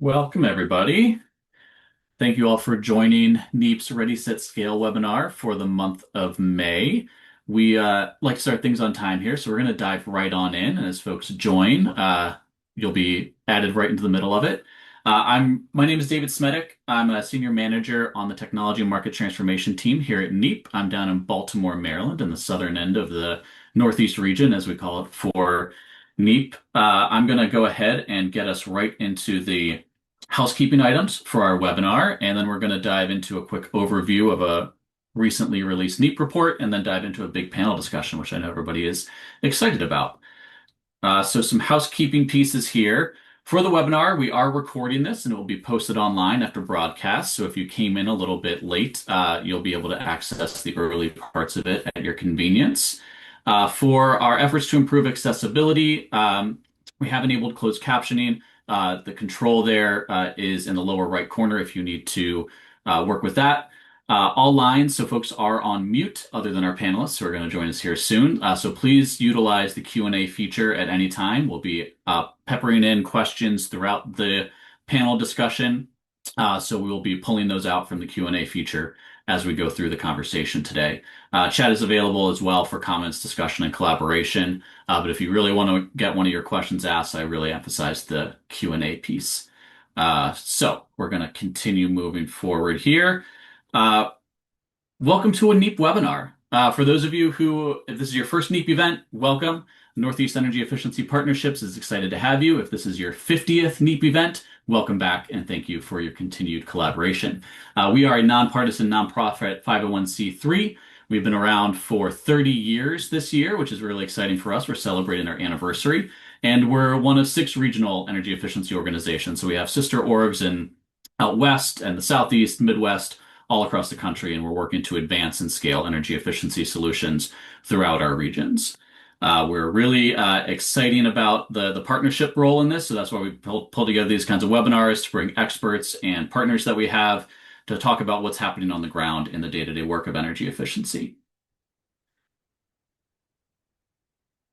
Welcome, everybody. Thank you all for joining NEEP's Ready, Set, Scale webinar for the month of May. We like to start things on time here, so we're going to dive right on in. And as folks join, you'll be added right into the middle of it. My name is David Smedick. I'm a senior manager on the technology and market transformation team here at NEEP. I'm down in Baltimore, Maryland, in the southern end of the Northeast region, as we call it, for NEEP. I'm going to go ahead and get us right into the housekeeping items for our webinar, and then we're going to dive into a quick overview of a recently released NEEP report, and then dive into a big panel discussion, which I know everybody is excited about. So some housekeeping pieces here. For the webinar, we are recording this and it will be posted online after broadcast. So if you came in a little bit late, you'll be able to access the early parts of it at your convenience. For our efforts to improve accessibility, we have enabled closed captioning. The control there is in the lower right corner if you need to work with that. All lines, so folks are on mute other than our panelists who are going to join us here soon. So please utilize the Q&A feature at any time. We'll be peppering in questions throughout the panel discussion. So we will be pulling those out from the Q&A feature as we go through the conversation today. Chat is available as well for comments, discussion, and collaboration. But if you really want to get one of your questions asked, I really emphasize the Q&A piece. So we're going to continue moving forward here. Welcome to a NEEP webinar. For those of you who, if this is your first NEEP event, welcome. Northeast Energy Efficiency Partnerships is excited to have you. If this is your 50th NEEP event, welcome back and thank you for your continued collaboration. We are a nonpartisan nonprofit 501c3. We've been around for 30 years this year, which is really exciting for us. We're celebrating our anniversary, and we're one of 6 regional energy efficiency organizations. So we have sister orgs in out west and the southeast, Midwest, all across the country, and we're working to advance and scale energy efficiency solutions throughout our regions. We're really exciting about the partnership role in this, so that's why we pull together these kinds of webinars to bring experts and partners that we have to talk about what's happening on the ground in the day-to-day work of energy efficiency.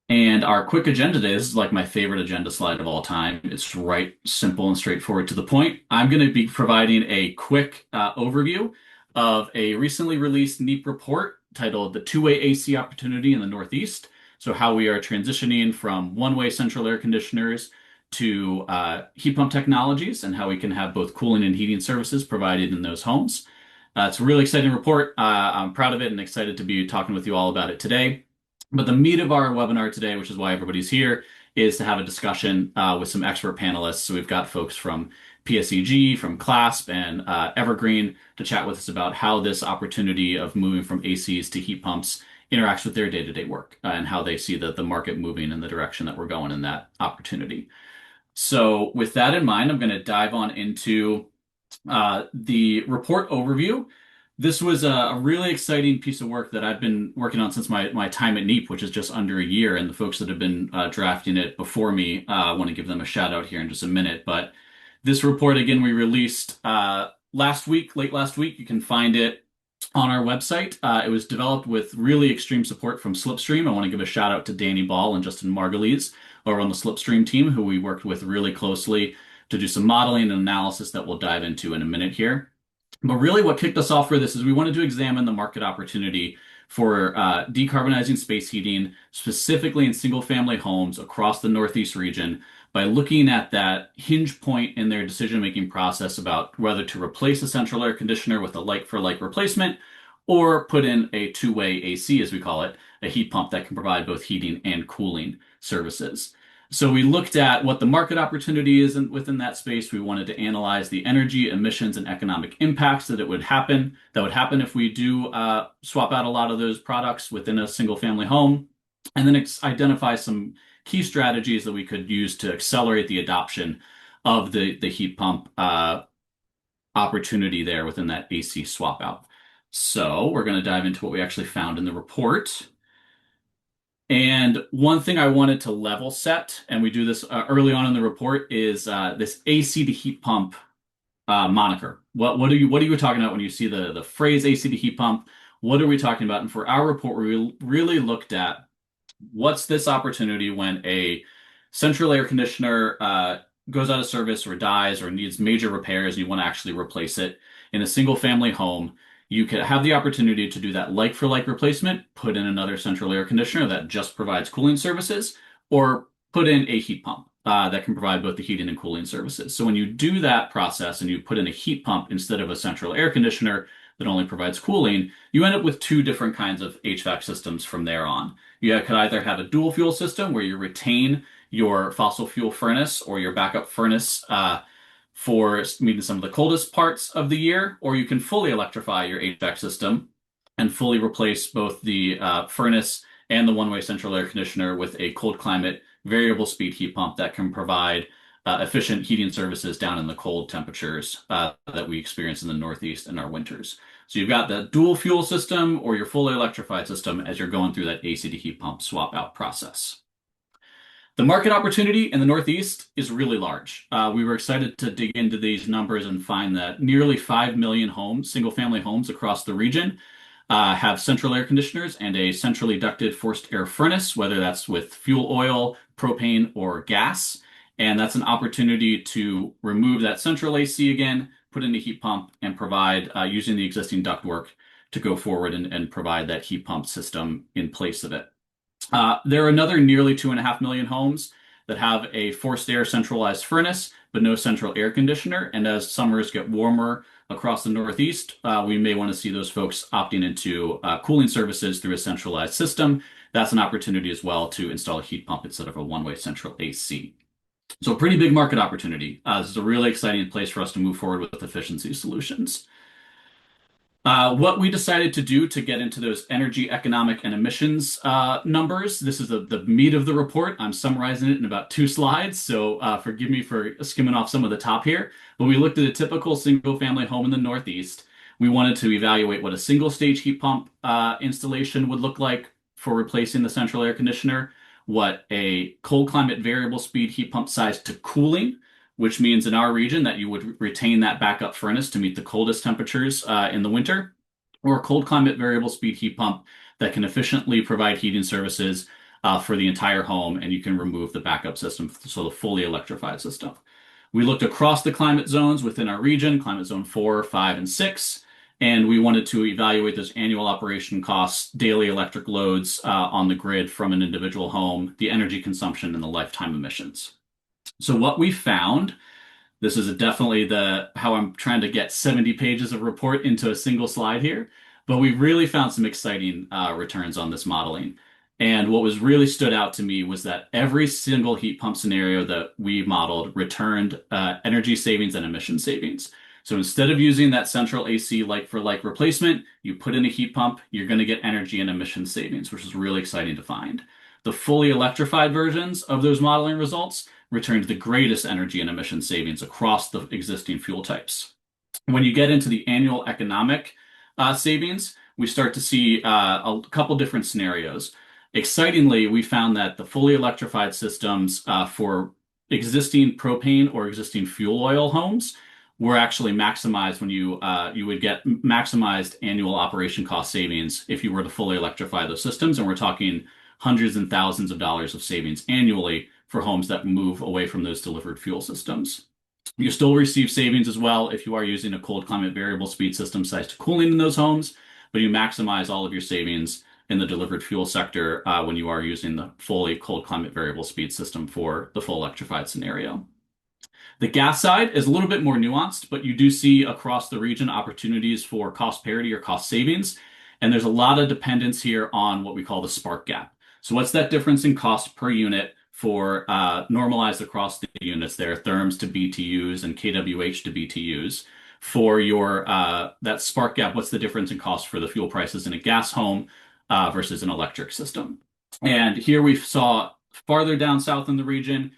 And our quick agenda today, this is like my favorite agenda slide of all time. It's right, simple, and straightforward to the point. I'm going to be providing a quick overview of a recently released NEEP report titled The Two-Way AC Opportunity in the Northeast. So how we are transitioning from one-way central air conditioners to heat pump technologies and how we can have both cooling and heating services provided in those homes. It's a really exciting report. I'm proud of it and excited to be talking with you all about it today. But the meat of our webinar today, which is why everybody's here, is to have a discussion with some expert panelists. So we've got folks from PSEG, from CLASP, and Evergreen to chat with us about how this opportunity of moving from ACs to heat pumps interacts with their day-to-day work and how they see the market moving in the direction that we're going in that opportunity. So with that in mind, I'm going to dive on into the report overview. This was a really exciting piece of work that I've been working on since my time at NEEP, which is just under a year. And the folks that have been drafting it before me, I want to give them a shout out here in just a minute. But this report, again, we released late last week. You can find it on our website. It was developed with really extreme support from Slipstream. I want to give a shout out to Danny Ball and Justin Margulies over on the Slipstream team, who we worked with really closely to do some modeling and analysis that we'll dive into in a minute here. But really what kicked us off for this is we wanted to examine the market opportunity for decarbonizing space heating, specifically in single-family homes across the Northeast region, by looking at that hinge point in their decision-making process about whether to replace a central air conditioner with a like-for-like replacement or put in a two-way AC, as we call it, a heat pump that can provide both heating and cooling services. So we looked at what the market opportunity is within that space. We wanted to analyze the energy, emissions, and economic impacts that would happen if we do swap out a lot of those products within a single-family home, and then identify some key strategies that we could use to accelerate the adoption of the heat pump opportunity there within that AC swap out. So we're going to dive into what we actually found in the report. And one thing I wanted to level set, and we do this early on in the report, is this AC to heat pump moniker. What are you talking about when you see the phrase AC to heat pump? What are we talking about? And for our report, we really looked at what's this opportunity when a central air conditioner goes out of service or dies or needs major repairs and you want to actually replace it in a single family home, you could have the opportunity to do that like for like replacement, put in another central air conditioner that just provides cooling services, or put in a heat pump that can provide both the heating and cooling services. So when you do that process and you put in a heat pump instead of a central air conditioner that only provides cooling, you end up with two different kinds of HVAC systems from there on. You could either have a dual fuel system where you retain your fossil fuel furnace or your backup furnace for meeting some of the coldest parts of the year, or you can fully electrify your HVAC system and fully replace both the furnace and the one-way central air conditioner with a cold climate variable speed heat pump that can provide efficient heating services down in the cold temperatures that we experience in the Northeast in our winters. So you've got the dual fuel system or your fully electrified system as you're going through that AC to heat pump swap out process. The market opportunity in the Northeast is really large. We were excited to dig into these numbers and find that nearly 5 million homes, single family homes across the region, have central air conditioners and a centrally ducted forced air furnace, whether that's with fuel oil, propane, or gas. And that's an opportunity to remove that central AC again, put in a heat pump, and provide using the existing ductwork to go forward and provide that heat pump system in place of it. There are another nearly 2.5 million homes that have a forced air centralized furnace, but no central air conditioner. And as summers get warmer across the Northeast, we may want to see those folks opting into cooling services through a centralized system. That's an opportunity as well to install a heat pump instead of a one-way central AC. So a pretty big market opportunity. This is a really exciting place for us to move forward with efficiency solutions. What we decided to do to get into those energy, economic, and emissions numbers, this is the meat of the report. I'm summarizing it in about 2 slides, so forgive me for skimming off some of the top here. But we looked at a typical single-family home in the Northeast. We wanted to evaluate what a single-stage heat pump installation would look like for replacing the central air conditioner, what a cold climate variable speed heat pump size to cooling, which means in our region that you would retain that backup furnace to meet the coldest temperatures in the winter, or a cold climate variable speed heat pump that can efficiently provide heating services for the entire home, and you can remove the backup system, so the fully electrified system. We looked across the climate zones within our region, climate zone 4, 5, and 6, and we wanted to evaluate those annual operation costs, daily electric loads on the grid from an individual home, the energy consumption, and the lifetime emissions. So what we found, this is definitely how I'm trying to get 70 pages of report into a single slide here, but we really found some exciting returns on this modeling. And what was really stood out to me was that every single heat pump scenario that we modeled returned energy savings and emission savings. So instead of using that central AC like for like replacement, you put in a heat pump, you're going to get energy and emission savings, which is really exciting to find. The fully electrified versions of those modeling results returned the greatest energy and emission savings across the existing fuel types. When you get into the annual economic savings, we start to see a couple different scenarios. Excitingly, we found that the fully electrified systems for existing propane or existing fuel oil homes were actually maximized when you would get maximized annual operation cost savings if you were to fully electrify those systems. And we're talking hundreds and thousands of dollars of savings annually for homes that move away from those delivered fuel systems. You still receive savings as well if you are using a cold climate variable speed system sized to cooling in those homes, but you maximize all of your savings in the delivered fuel sector when you are using the fully cold climate variable speed system for the full electrified scenario. The gas side is a little bit more nuanced, but you do see across the region opportunities for cost parity or cost savings. And there's a lot of dependence here on what we call the spark gap. So what's that difference in cost per unit for normalized across the units there, therms to BTUs and kWh to BTUs? For your that spark gap, what's the difference in cost for the fuel prices in a gas home versus an electric system? And here we saw farther down south in the region,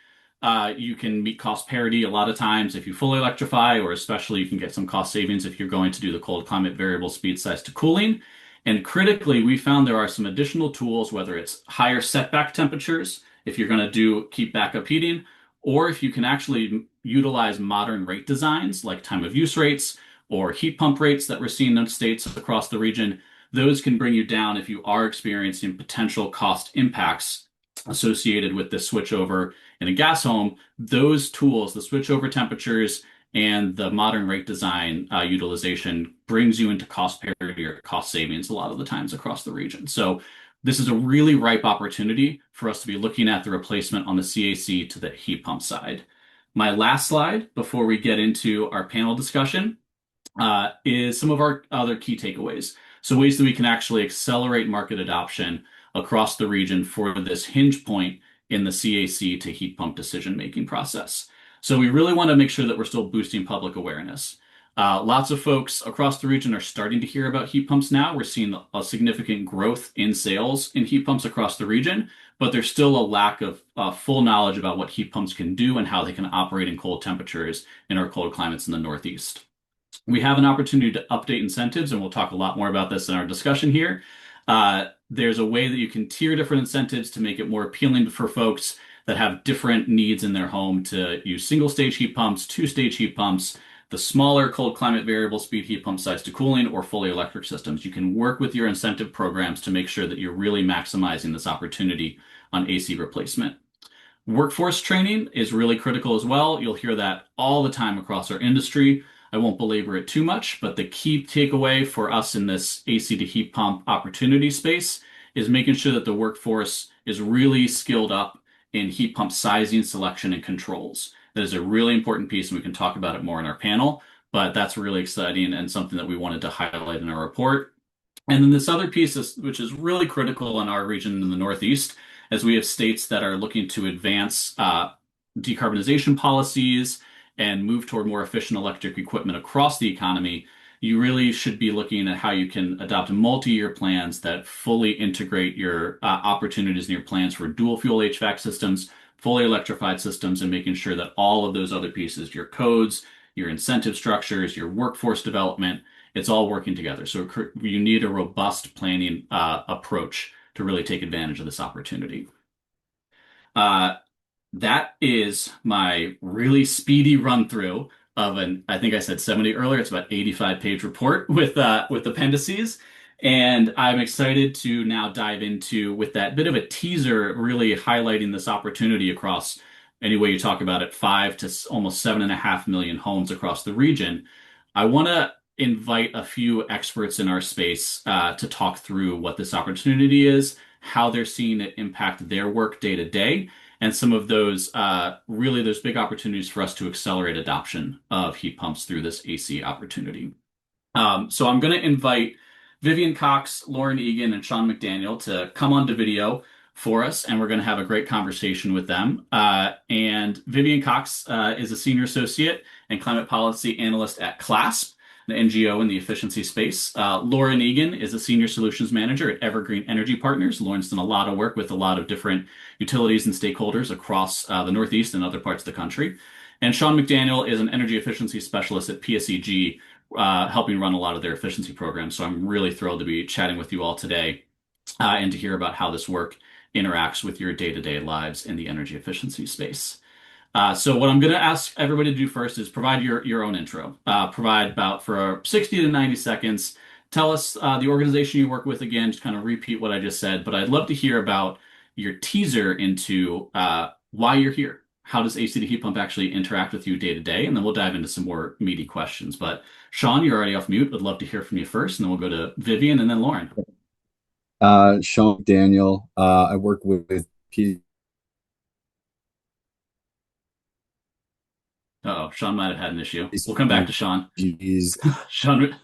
you can meet cost parity a lot of times if you fully electrify, or especially you can get some cost savings if you're going to do the cold climate variable speed size to cooling. And critically, we found there are some additional tools, whether it's higher setback temperatures, if you're going to keep backup heating, or if you can actually utilize modern rate designs like time of use rates or heat pump rates that we're seeing in states across the region. Those can bring you down if you are experiencing potential cost impacts associated with the switchover in a gas home, those tools, the switchover temperatures and the modern rate design utilization brings you into cost parity or cost savings a lot of the times across the region. So this is a really ripe opportunity for us to be looking at the replacement on the CAC to the heat pump side. My last slide before we get into our panel discussion is some of our other key takeaways. So ways that we can actually accelerate market adoption across the region for this hinge point in the CAC to heat pump decision-making process. So we really want to make sure that we're still boosting public awareness. Lots of folks across the region are starting to hear about heat pumps now. We're seeing a significant growth in sales in heat pumps across the region, but there's still a lack of full knowledge about what heat pumps can do and how they can operate in cold temperatures in our cold climates in the Northeast. We have an opportunity to update incentives, and we'll talk a lot more about this in our discussion here. There's a way that you can tier different incentives to make it more appealing for folks that have different needs in their home to use single stage heat pumps, two-stage heat pumps, the smaller cold climate variable speed heat pump size to cooling, or fully electric systems. You can work with your incentive programs to make sure that you're really maximizing this opportunity on AC replacement. Workforce training is really critical as well. You'll hear that all the time across our industry. I won't belabor it too much, but the key takeaway for us in this AC to heat pump opportunity space is making sure that the workforce is really skilled up in heat pump sizing, selection, and controls. That is a really important piece, and we can talk about it more in our panel, but that's really exciting and something that we wanted to highlight in our report. And then this other piece, which is really critical in our region in the Northeast, as we have states that are looking to advance decarbonization policies and move toward more efficient electric equipment across the economy, you really should be looking at how you can adopt multi-year plans that fully integrate your opportunities and your plans for dual fuel HVAC systems, fully electrified systems, and making sure that all of those other pieces, your codes, your incentive structures, your workforce development, it's all working together. So you need a robust planning approach to really take advantage of this opportunity. That is my really speedy run through of I think I said 70 earlier, it's about 85-page report with appendices. And I'm excited to now dive into, with that bit of a teaser, really highlighting this opportunity across any way you talk about it, 5 to almost 7.5 million homes across the region. I want to invite a few experts in our space to talk through what this opportunity is, how they're seeing it impact their work day to day, and some of those really those big opportunities for us to accelerate adoption of heat pumps through this AC opportunity. So I'm going to invite Vivian Cox, Lauren Egan, and Sean McDaniel to come onto video for us, and we're going to have a great conversation with them. And Vivian Cox is a senior associate and climate policy analyst at CLASP, the NGO in the efficiency space. Lauren Egan is a senior solutions manager at Evergreen Energy Partners. Lauren's done a lot of work with a lot of different utilities and stakeholders across the Northeast and other parts of the country. And Sean McDaniel is an energy efficiency specialist at PSEG, helping run a lot of their efficiency programs. So I'm really thrilled to be chatting with you all today and to hear about how this work interacts with your day-to-day lives in the energy efficiency space. So what I'm going to ask everybody to do first is provide your own intro. Provide about for 60 to 90 seconds. Tell us the organization you work with again, just kind of repeat what I just said, but I'd love to hear about your teaser into why you're here. How does AC to heat pump actually interact with you day to day? And then we'll dive into some more meaty questions. But Sean, you're already off mute. Would love to hear from you first, and then we'll go to Vivian and then Lauren. Sean Daniel. I work with P. Oh, Sean might have had an issue. We'll come back to Sean. He's Sean,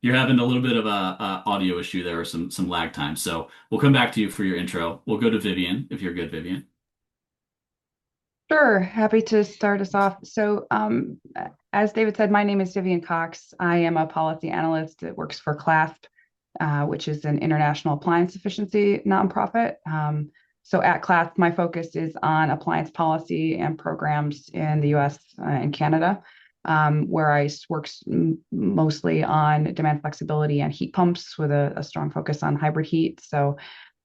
you're having a little bit of a audio issue there, or some lag time. So we'll come back to you for your intro. We'll go to Vivian if you're good, Vivian. Sure, happy to start us off. So, as David said, my name is Vivian Cox. I am a policy analyst that works for CLASP, which is an international appliance efficiency nonprofit. So at CLASP, my focus is on appliance policy and programs in the US and Canada, where I work mostly on demand flexibility and heat pumps with a strong focus on hybrid heat. So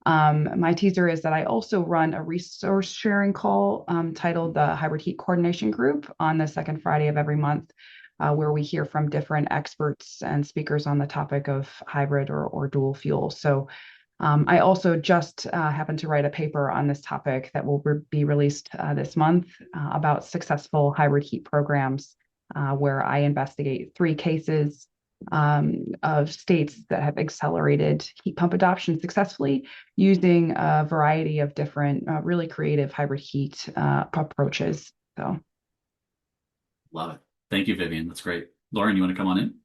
my teaser is that I also run a resource sharing call titled the Hybrid Heat Coordination Group on the second Friday of every month, where we hear from different experts and speakers on the topic of hybrid or dual fuel. So I also just happened to write a paper on this topic that will be released this month about successful hybrid heat programs, where I investigate 3 cases of states that have accelerated heat pump adoption successfully using a variety of different, really creative hybrid heat approaches. So, Love it. Thank you, Vivian. That's great. Lauren, you want to come on in?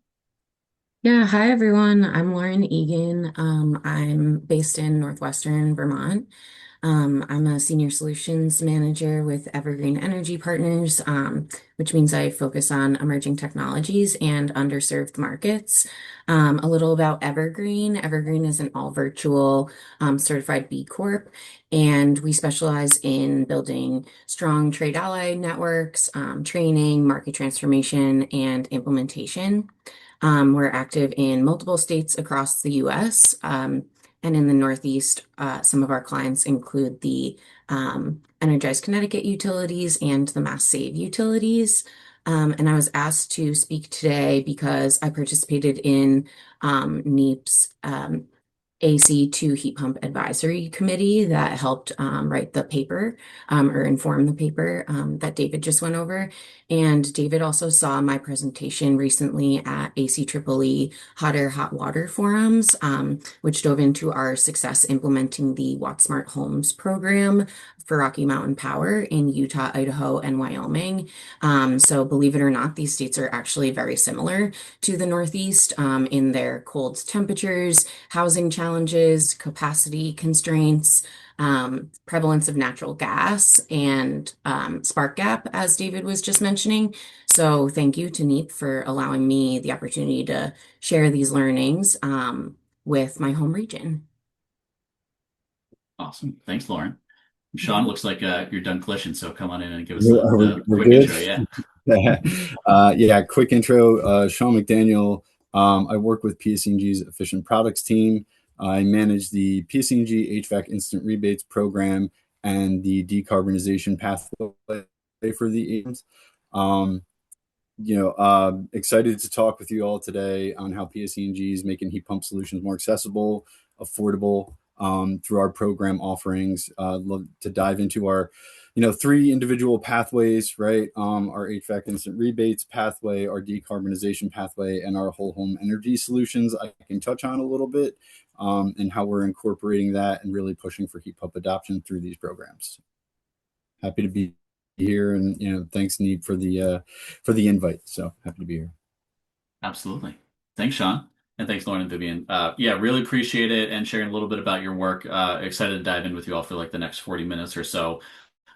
Yeah, hi everyone. I'm Lauren Egan. I'm based in Northwestern Vermont. I'm a senior solutions manager with Evergreen Energy Partners, which means I focus on emerging technologies and underserved markets. A little about Evergreen. Evergreen is an all virtual certified B Corp, and we specialize in building strong trade ally networks, training, market transformation, and implementation. We're active in multiple states across the US. And in the Northeast, some of our clients include the Energize Connecticut utilities and the Mass Save utilities. And I was asked to speak today because I participated in NEEP's AC2 Heat Pump Advisory Committee that helped write the paper or inform the paper that David just went over. And David also saw my presentation recently at ACEEE Hot Water Forums, which dove into our success implementing the Watt Smart Homes program for Rocky Mountain Power in Utah, Idaho, and Wyoming. So believe it or not, these states are actually very similar to the Northeast in their cold temperatures, housing challenges, capacity constraints, prevalence of natural gas, and spark gap, as David was just mentioning. So thank you to NEEP for allowing me the opportunity to share these learnings with my home region. Awesome. Thanks, Lauren. Sean, looks like you're done collision, so come on in and give us the We're quick good. intro. Yeah. Yeah, quick intro. Sean McDaniel. I work with PSE&G's Efficient Products team. I manage the PSE&G HVAC Instant Rebates program and the decarbonization pathway for the AIMS. Excited to talk with you all today on how PSE&G is making heat pump solutions more accessible, affordable through our program offerings. Love to dive into our 3 individual pathways, right? Our HVAC instant rebates pathway, our decarbonization pathway, and our whole home energy solutions. I can touch on a little bit and how we're incorporating that and really pushing for heat pump adoption through these programs. Happy to be here, and thanks, Need, for the invite. So happy to be here. Absolutely. Thanks, Sean. And thanks, Lauren and Vivian. Yeah, really appreciate it and sharing a little bit about your work. Excited to dive in with you all for like the next 40 minutes or so.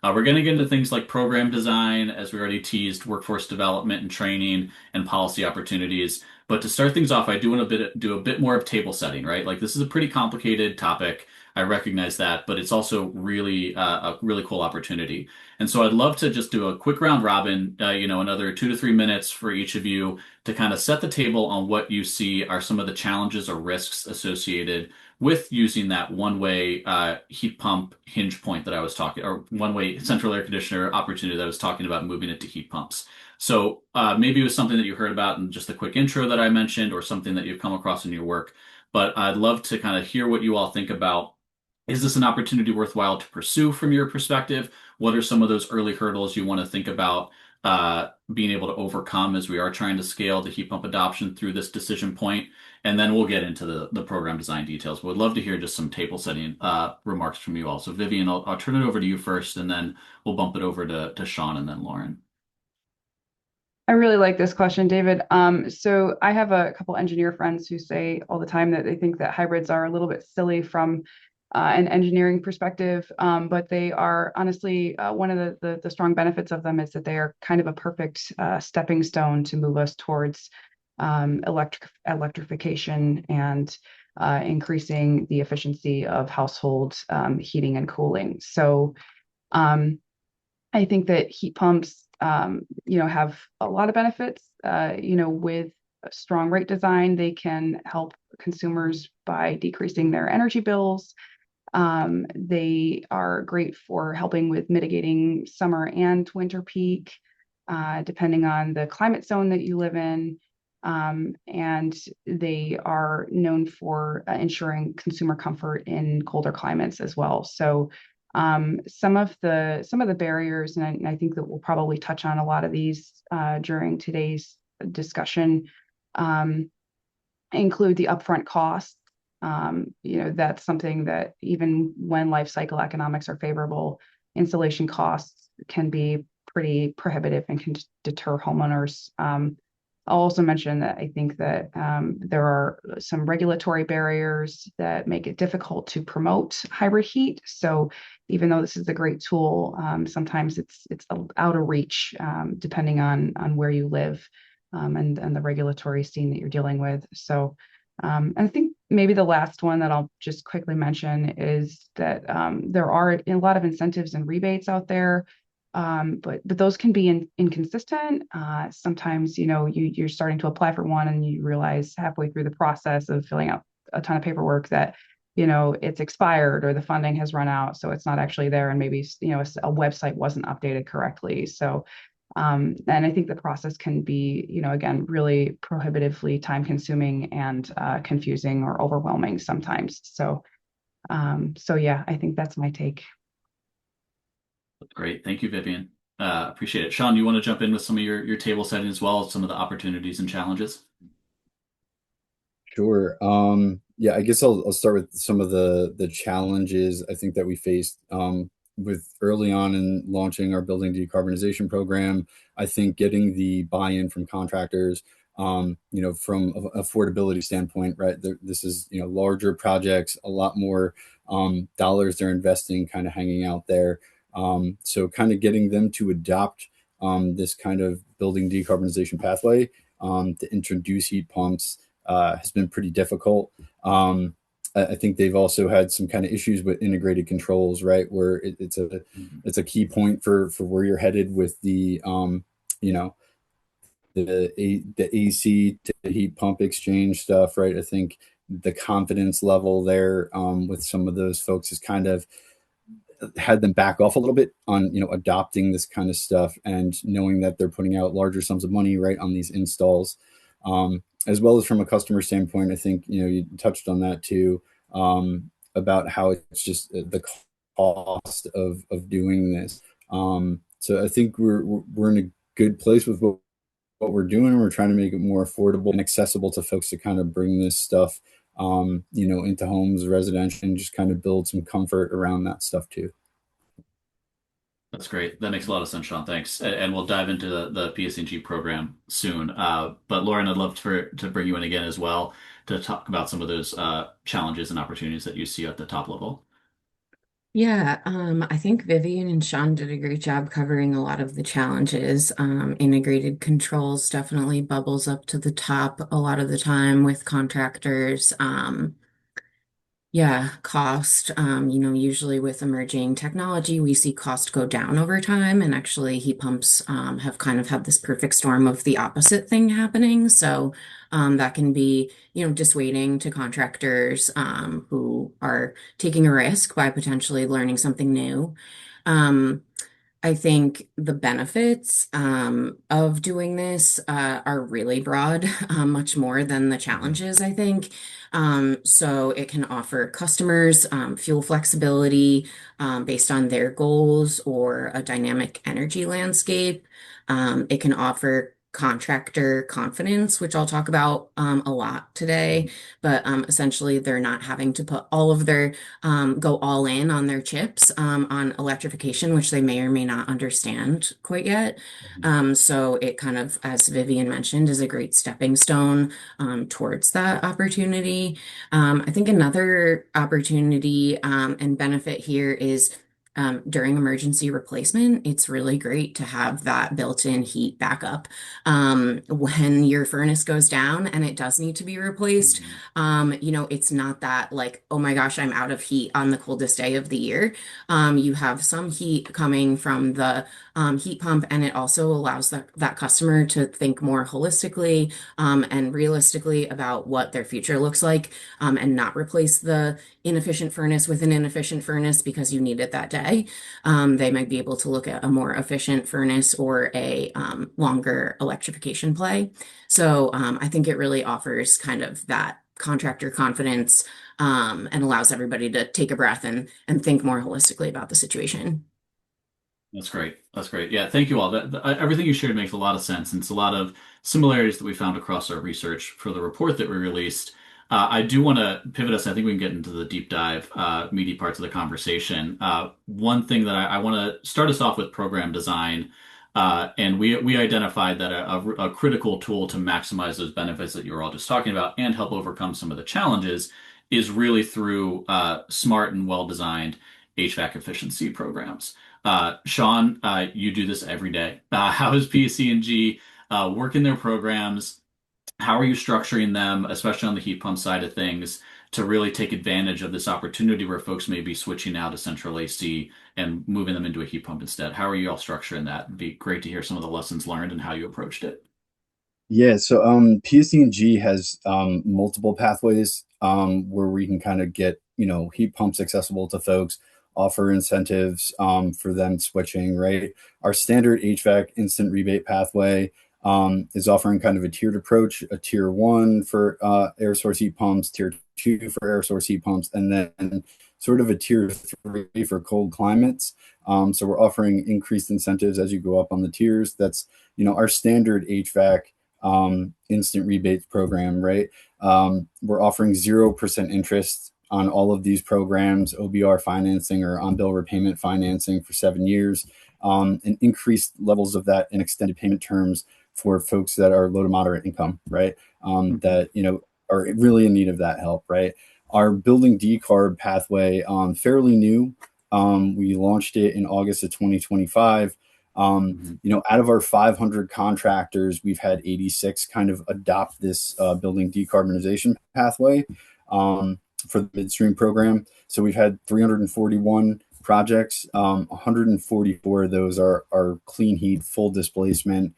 We're going to get into things like program design, as we already teased, workforce development and training, and policy opportunities. But to start things off, I do want to do a bit more of table setting, right? Like this is a pretty complicated topic. I recognize that, but it's also really a really cool opportunity. And so I'd love to just do a quick round robin, another 2 to 3 minutes for each of you to kind of set the table on what you see are some of the challenges or risks associated with using that one-way heat pump hinge point that I was talking, or one-way central air conditioner opportunity that I was talking about, moving it to heat pumps. So maybe it was something that you heard about in just a quick intro that I mentioned, or something that you've come across in your work. But I'd love to kind of hear what you all think about. Is this an opportunity worthwhile to pursue from your perspective? What are some of those early hurdles you want to think about being able to overcome as we are trying to scale the heat pump adoption through this decision point? And then we'll get into the program design details. But would love to hear just some table setting remarks from you all. So Vivian, I'll turn it over to you first, and then we'll bump it over to Sean and then Lauren. I really like this question, David. So I have a couple engineer friends who say all the time that they think that hybrids are a little bit silly from an engineering perspective, but they are honestly one of the strong benefits of them is that they are kind of a perfect stepping stone to move us towards electrification and increasing the efficiency of household heating and cooling. So I think that heat pumps, have a lot of benefits. With a strong rate design, they can help consumers by decreasing their energy bills. They are great for helping with mitigating summer and winter peak, depending on the climate zone that you live in. and they are known for ensuring consumer comfort in colder climates as well. So some of the barriers, and I think that we'll probably touch on a lot of these during today's discussion, include the upfront costs. That's something that even when life cycle economics are favorable, installation costs can be pretty prohibitive and can deter homeowners. I'll also mention that I think that there are some regulatory barriers that make it difficult to promote hybrid heat. So even though this is a great tool, sometimes it's out of reach depending on where you live and the regulatory scene that you're dealing with. So and I think maybe the last one that I'll just quickly mention is that there are a lot of incentives and rebates out there, but those can be inconsistent. Sometimes, you're starting to apply for one and you realize halfway through the process of filling out a ton of paperwork that, it's expired or the funding has run out, so it's not actually there, and maybe, a website wasn't updated correctly. So and I think the process can be, again, really prohibitively time consuming and confusing or overwhelming sometimes. So, yeah, I think that's my take. Great. Thank you, Vivian. Appreciate it. Sean, you want to jump in with some of your table setting as well as some of the opportunities and challenges? Sure. Yeah, I guess I'll start with some of the challenges I think that we faced with early on in launching our building decarbonization program. I think getting the buy-in from contractors, from an affordability standpoint, right? This is, larger projects, a lot more dollars they're investing kind of hanging out there. So kind of getting them to adopt this kind of building decarbonization pathway to introduce heat pumps has been pretty difficult. I think they've also had some kind of issues with integrated controls, right? Where it's a key point for where you're headed with you know, the AC to heat pump exchange stuff, right? I think the confidence level there with some of those folks is kind of had them back off a little bit on adopting this kind of stuff and knowing that they're putting out larger sums of money right on these installs, as well as from a customer standpoint. I think you touched on that too, about how it's just the cost of doing this. So I think we're in a good place with what we're doing. We're trying to make it more affordable and accessible to folks to kind of bring this stuff into homes, residential, and just kind of build some comfort around that stuff too. That's great. That makes a lot of sense, Sean. Thanks. And we'll dive into the PSEG program soon. But Lauren, I'd love to bring you in again as well to talk about some of those challenges and opportunities that you see at the top level. Yeah, I think Vivian and Sean did a great job covering a lot of the challenges. Integrated controls definitely bubbles up to the top a lot of the time with contractors. Yeah, cost. Usually with emerging technology, we see cost go down over time, and actually heat pumps have kind of had this perfect storm of the opposite thing happening. So that can be, dissuading to contractors who are taking a risk by potentially learning something new. Um, I think the benefits of doing this are really broad, much more than the challenges, I think. So it can offer customers fuel flexibility based on their goals or a dynamic energy landscape. It can offer contractor confidence, which I'll talk about a lot today, but essentially they're not having to put all of their go all in on their chips on electrification, which they may or may not understand quite yet. So it kind of, as Vivian mentioned, is a great stepping stone towards that opportunity. I think another opportunity and benefit here is during emergency replacement, it's really great to have that built-in heat backup. When your furnace goes down and it does need to be replaced, it's not that like, oh my gosh, I'm out of heat on the coldest day of the year. You have some heat coming from the heat pump, and it also allows that customer to think more holistically and realistically about what their future looks like, and not replace the inefficient furnace with an inefficient furnace because you need it that day. play. They might be able to look at a more efficient furnace or a longer electrification play. So I think it really offers kind of that contractor confidence and allows everybody to take a breath and think more holistically about the situation. That's great. That's great. Yeah, thank you all. Everything you shared makes a lot of sense, and it's a lot of similarities that we found across our research for the report that we released. I do want to pivot us. I think we can get into the deep dive, meaty parts of the conversation. One thing that I want to start us off with program design, and we identified that a critical tool to maximize those benefits that you were all just talking about and help overcome some of the challenges is really through smart and well-designed HVAC efficiency programs. Sean, you do this every day. How is PSE&G working their programs? How are you structuring them, especially on the heat pump side of things, to really take advantage of this opportunity where folks may be switching out of central AC and moving them into a heat pump instead? How are you all structuring that? It'd be great to hear some of the lessons learned and how you approached it. Yeah, so PSE&G has multiple pathways where we can kind of get, heat pumps accessible to folks, offer incentives for them switching, right? Our standard HVAC instant rebate pathway is offering kind of a tiered approach, a tier one for air source heat pumps, tier two for air source heat pumps, and then sort of a tier three for cold climates. So we're offering increased incentives as you go up on the tiers. That's, our standard HVAC instant rebates program, right? We're offering 0% interest on all of these programs, OBR financing or on-bill repayment financing for 7 years, and increased levels of that in extended payment terms for folks that are low to moderate income, right? That, are really in need of that help, right? Our building decarb pathway, fairly new. We launched it in August of 2025. Out of our 500 contractors, we've had 86 kind of adopt this building decarbonization pathway for the midstream program. So we've had 341 projects. 144 of those are clean heat, full displacement.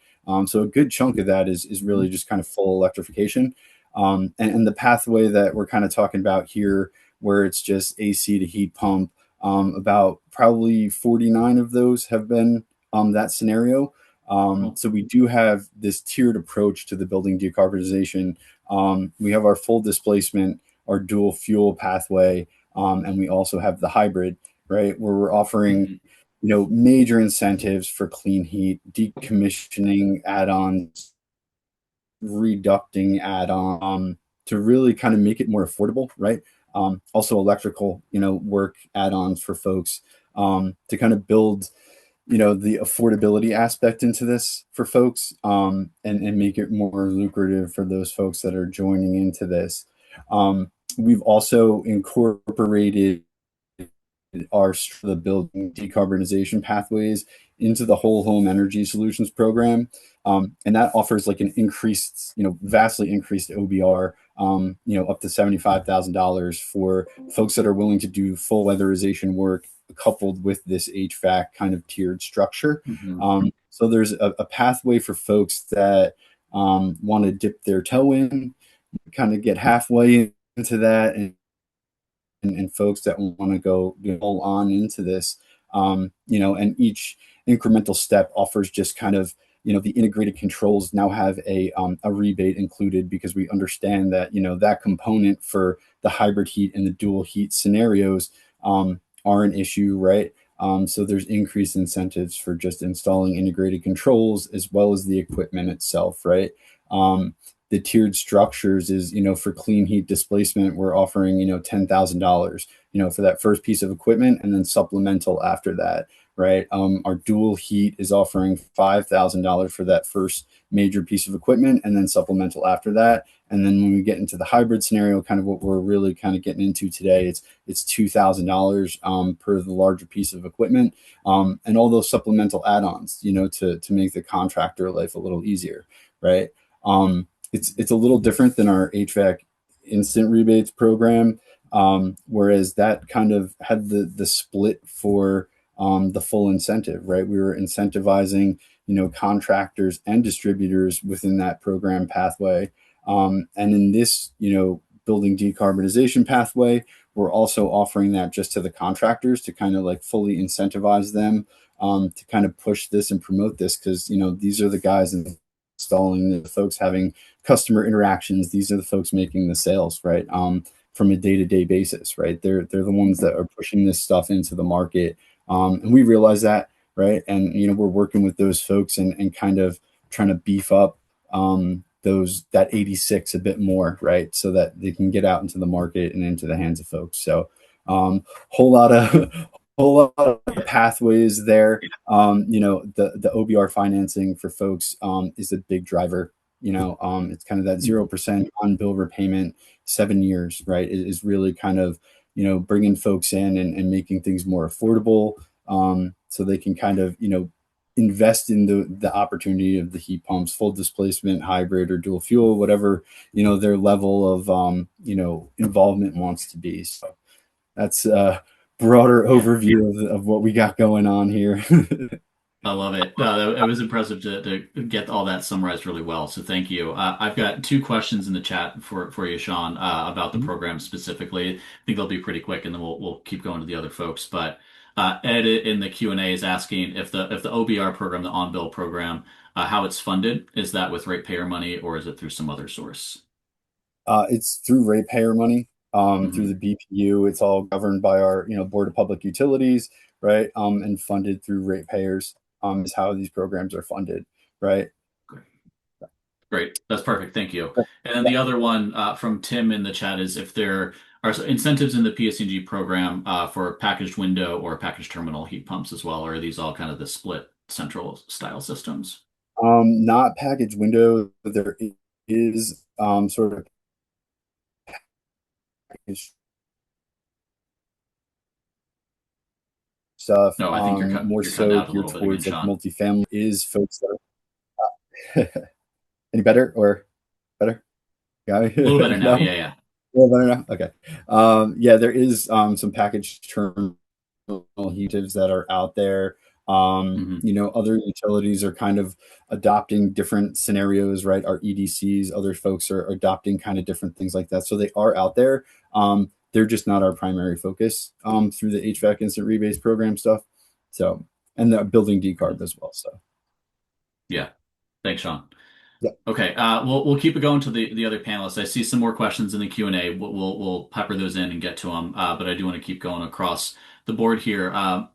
So a good chunk of that is really just kind of full electrification. And the pathway that we're kind of talking about here, where it's just AC to heat pump, about probably 49 of those have been that scenario. So we do have this tiered approach to the building decarbonization. We have our full displacement, our dual fuel pathway, and we also have the hybrid, right, where we're offering, major incentives for clean heat, decommissioning add-ons, reducting add-on, to really kind of make it more affordable, right? Also electrical, work add-ons for folks to kind of build the affordability aspect into this for folks, and make it more lucrative for those folks that are joining into this. We've also incorporated the building decarbonization pathways into the whole home energy solutions program. And that offers like an increased, vastly increased OBR, up to $75,000 for folks that are willing to do full weatherization work coupled with this HVAC kind of tiered structure. So there's a pathway for folks that want to dip their toe in, kind of get halfway into that, and folks that want to go all on into this, and each incremental step offers just kind of, the integrated controls now have a rebate included, because we understand that, that component for the hybrid heat and the dual heat scenarios are an issue, right? So there's increased incentives for just installing integrated controls as well as the equipment itself, right? The tiered structures is, for clean heat displacement, we're offering, $10,000, for that first piece of equipment, and then supplemental after that, right? Our dual heat is offering $5,000 for that first major piece of equipment, and then supplemental after that. And then when we get into the hybrid scenario, kind of what we're really kind of getting into today, it's $2,000 per the larger piece of equipment, and all those supplemental add-ons, to make the contractor life a little easier, right? It's a little different than our HVAC instant rebates program, whereas that kind of had the split for the full incentive, right? We were incentivizing, contractors and distributors within that program pathway. And in this, building decarbonization pathway, we're also offering that just to the contractors to kind of like fully incentivize them to kind of push this and promote this, because these are the guys installing, the folks having customer interactions. These are the folks making the sales, right? From a day-to-day basis, right? They're the ones that are pushing this stuff into the market, and we realize that, right? And we're working with those folks and kind of trying to beef up that 86 a bit more, right? So that they can get out into the market and into the hands of folks. So whole lot of whole lot of pathways there. The OBR financing for folks is a big driver. It's kind of that 0% on bill repayment, 7 years, right? Is really kind of bringing folks in and making things more affordable, so they can kind of invest in the opportunity of the heat pumps, full displacement, hybrid, or dual fuel, whatever their level of involvement wants to be. So that's a broader overview of what we got going on here. I love it. It was impressive to get all that summarized really well. So thank you. I've got two questions in the chat for you, Sean, about the program specifically. I think they'll be pretty quick, and then we'll keep going to the other folks. But Ed in the Q&A is asking if the OBR program, the on-bill program, how it's funded. Is that with ratepayer money, or is it through some other source? It's through ratepayer money, through Hmm. the BPU. It's all governed by our Board of Public Utilities, right? And funded through ratepayers, is how these programs are funded, right? Great. That's perfect. Thank you. And then Yeah. the other one from Tim in the chat is if there are incentives in the PSEG program for packaged window or packaged terminal heat pumps as well, or are these all kind of the split central style systems? Not package window, but there is sort of package stuff, No, I think more you're cutting so out a geared little bit again, towards like Sean. multifamily, is folks that are any better or better? Yeah, A little better now. no, Yeah, yeah. a little better now. Okay. Yeah, there is some package terminal heatives that are out there. Hmm. Other utilities are kind of adopting different scenarios, right? Our EDCs, other folks are adopting kind of different things like that. So they are out there. They're just not our primary focus through the HVAC instant rebates program stuff. So, and the building decarb as well. So, Yeah. Thanks, Sean. yeah. Okay, we'll keep it going to the other panelists. I see some more questions in the Q&A. We'll pepper those in and get to them. But I do want to keep going across the board here.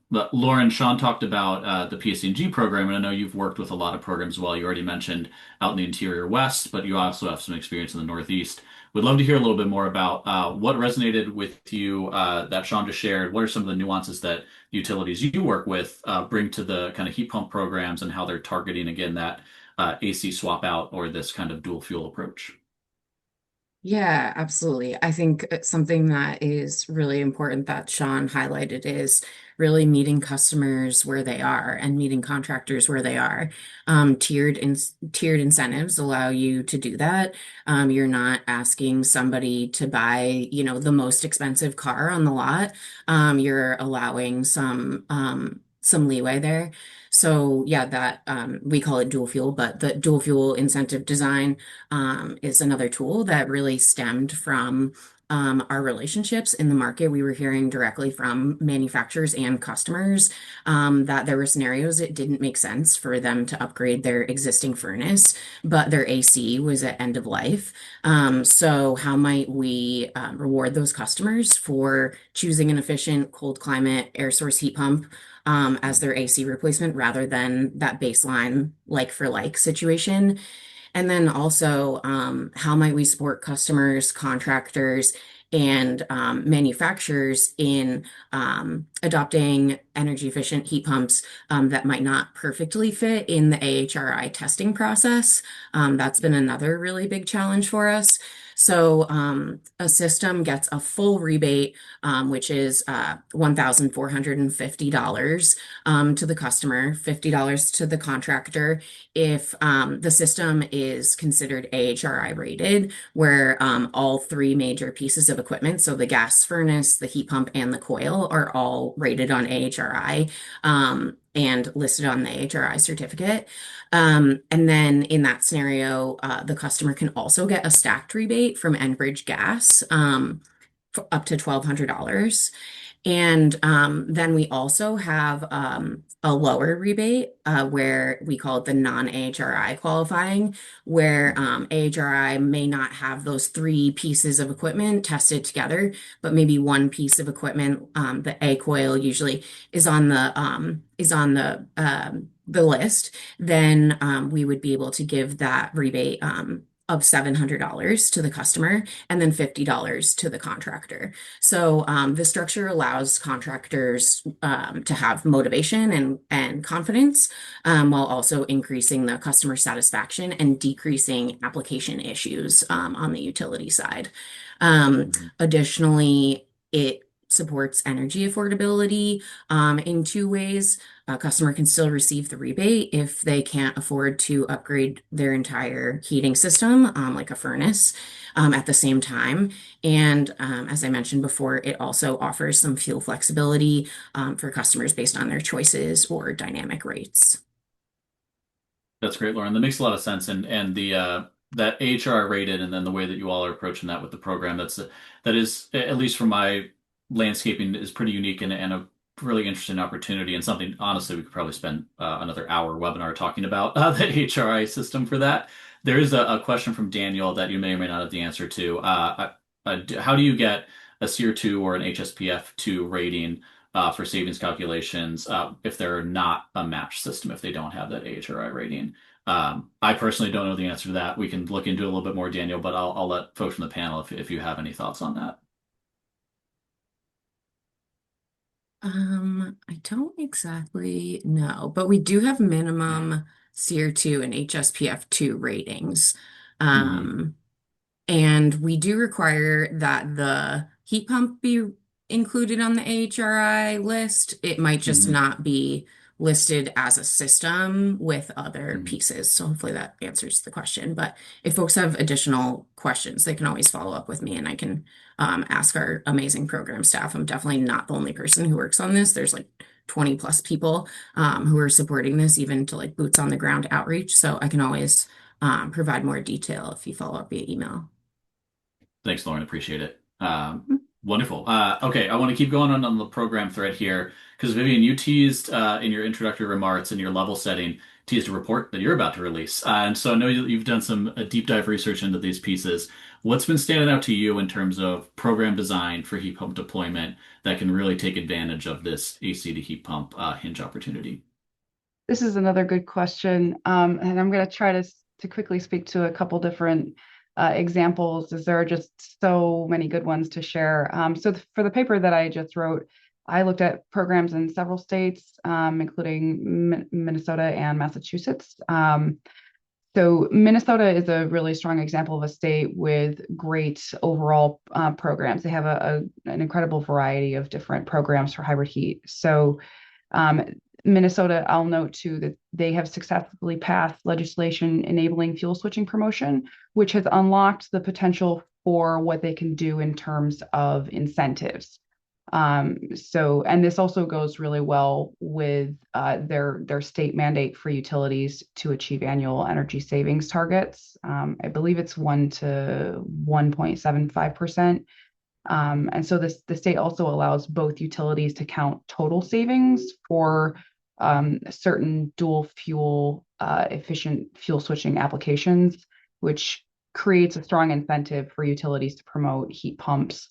But Lauren, Sean talked about the PSEG program, and I know you've worked with a lot of programs as well. You already mentioned out in the interior West, but you also have some experience in the Northeast. Would love to hear a little bit more about what resonated with you that Sean just shared. What are some of the nuances that utilities you work with bring to the kind of heat pump programs and how they're targeting again that AC swap out or this kind of dual fuel approach? Yeah, absolutely. I think something that is really important that Sean highlighted is really meeting customers where they are and meeting contractors where they are. Tiered incentives allow you to do that. You're not asking somebody to buy, the most expensive car on the lot. You're allowing some leeway there. So yeah, that we call it dual fuel, but the dual fuel incentive design is another tool that really stemmed from our relationships in the market. We were hearing directly from manufacturers and customers that there were scenarios it didn't make sense for them to upgrade their existing furnace, but their AC was at end of life. So, how might we reward those customers for choosing an efficient cold climate air source heat pump? As their AC replacement rather than that baseline like for like situation. And then also, how might we support customers, contractors, and manufacturers in adopting energy efficient heat pumps that might not perfectly fit in the AHRI testing process? That's been another really big challenge for us. So, a system gets a full rebate, which is $1,450 to the customer, $50 to the contractor if the system is considered AHRI rated, where all three major pieces of equipment, so the gas furnace, the heat pump, and the coil, are all rated on AHRI and listed on the AHRI certificate. And then in that scenario, the customer can also get a stacked rebate from Enbridge Gas. up to $1,200. And then we also have a lower rebate where we call it the non-AHRI qualifying, where AHRI may not have those three pieces of equipment tested together, but maybe one piece of equipment, the A coil usually is on the list. Then we would be able to give that rebate of $700 to the customer and then $50 to the contractor. So the structure allows contractors to have motivation and confidence while also increasing the customer satisfaction and decreasing application issues on the utility side. Additionally, it supports energy affordability in two ways. A customer can still receive the rebate if they can't afford to upgrade their entire heating system, like a furnace, at the same time. And as I mentioned before, it also offers some fuel flexibility for customers based on their choices or dynamic rates. That's great, Lauren. That makes a lot of sense. And the that HR rated, and then the way that you all are approaching that with the program, that is, at least from my landscaping, is pretty unique and a really interesting opportunity, and something honestly we could probably spend another hour webinar talking about the HRI system for that. There is a question from Daniel that you may or may not have the answer to. How do you get a SEER2 or an HSPF2 rating for savings calculations if they're not a match system, if they don't have that AHRI rating? I personally don't know the answer to that. We can look into it a little bit more, Daniel, but I'll let folks from the panel if you have any thoughts on that. I don't exactly know, but we do have minimum SEER2 and HSPF2 ratings. Hmm. And we do require that the heat pump be included on the AHRI list. It might just Hmm. not be listed as a system with other Hmm. pieces. So hopefully that answers the question. But if folks have additional questions, they can always follow up with me and I can ask our amazing program staff. I'm definitely not the only person who works on this. There's like 20 plus people who are supporting this, even to like boots on the ground outreach. So I can always provide more detail if you follow up via email. Thanks, Lauren. Appreciate it. Wonderful. Okay, I want to keep going on the program thread here because Vivian, you teased in your introductory remarks and your level setting, teased a report that you're about to release. And so I know you've done some deep dive research into these pieces. What's been standing out to you in terms of program design for heat pump deployment that can really take advantage of this AC to heat pump hinge opportunity? This is another good question, and I'm going to try to quickly speak to a couple different examples, as there are just so many good ones to share. For the paper that I just wrote, I looked at programs in several states, including Minnesota and Massachusetts. So Minnesota is a really strong example of a state with great overall programs. They have an incredible variety of different programs for hybrid heat. So um, Minnesota, I'll note too that they have successfully passed legislation enabling fuel switching promotion, which has unlocked the potential for what they can do in terms of incentives. And this also goes really well with their state mandate for utilities to achieve annual energy savings targets. I believe it's 1 to 1.75%. And so the state also allows both utilities to count total savings for certain dual fuel efficient fuel switching applications, which creates a strong incentive for utilities to promote heat pumps,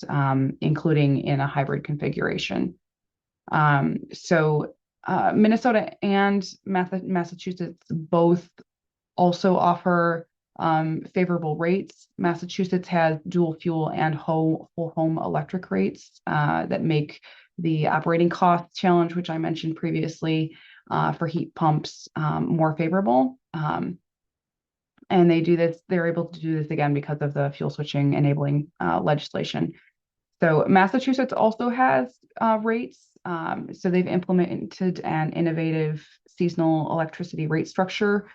including in a hybrid configuration. Minnesota and Massachusetts both also offer favorable rates. Massachusetts has dual fuel and whole home electric rates that make the operating cost challenge, which I mentioned previously, for heat pumps more favorable. And they're able to do this again because of the fuel switching enabling legislation. So Massachusetts also has rates. So they've implemented an innovative seasonal electricity rate structure